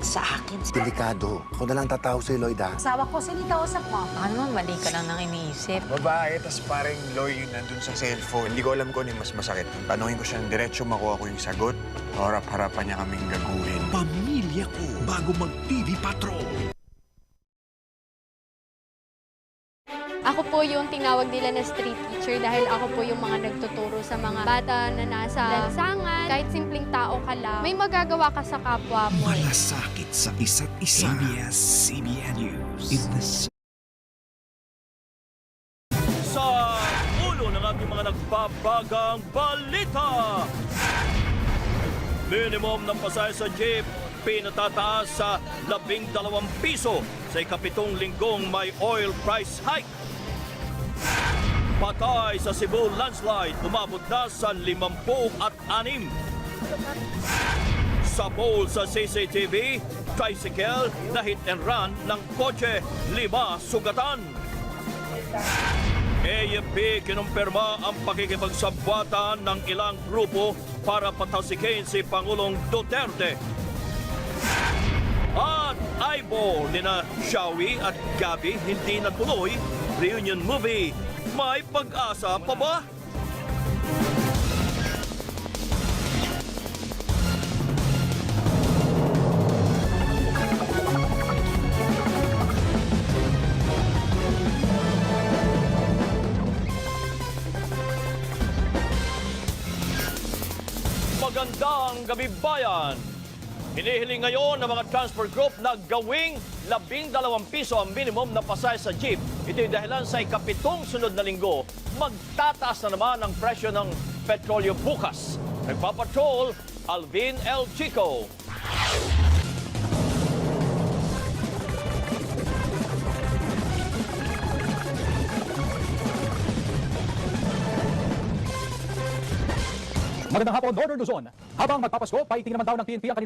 sa akin. Delikado. Ako na lang tatawag sa'yo, Lloyd, ha? Asawa ko, sino kausap mo? Ano, mali ka lang nang iniisip. Babae, tas parang Lloyd nandun sa cellphone. Hindi ko alam kung ano yung mas masakit. Tanungin ko siya ng diretso, makuha ko yung sagot. Harap-harapan niya kaming gaguhin. Pamilya ko bago mag-TV Patrol. Ako po yung tinawag nila na street teacher dahil ako po yung mga nagtuturo sa mga bata na nasa lansangan. Kahit simpleng tao ka lang, may magagawa ka sa kapwa mo. Malasakit sa isa't isa. ABS-CBN News. In the Sa ulo ng ating mga nagbabagang balita. Minimum ng pasahe sa jeep, pinatataas sa 12 piso sa ikapitong linggong may oil price hike. Patay sa Cebu landslide, umabot na sa 56. Sa poll sa CCTV, tricycle na hit and run ng kotse, 5 sugatan. AFP kinumpirma ang pakikipagsabwatan ng ilang grupo para patasikin si Pangulong Duterte. At eyeball nina Shawi at Gabby hindi natuloy. Reunion movie, may pag-asa pa ba? Magandang gabi bayan! Hinihiling ngayon ng mga transport group na gawing 12 piso ang minimum na pasahe sa jeep. Ito'y dahilan sa ikapitong sunod na linggo, magtataas na naman ang presyo ng petrolyo bukas. Nagpapatrol, Alvin L. Chico. Magandang hapon, Northern Luzon. Habang magpapasko, paiting naman daw ng PNP ang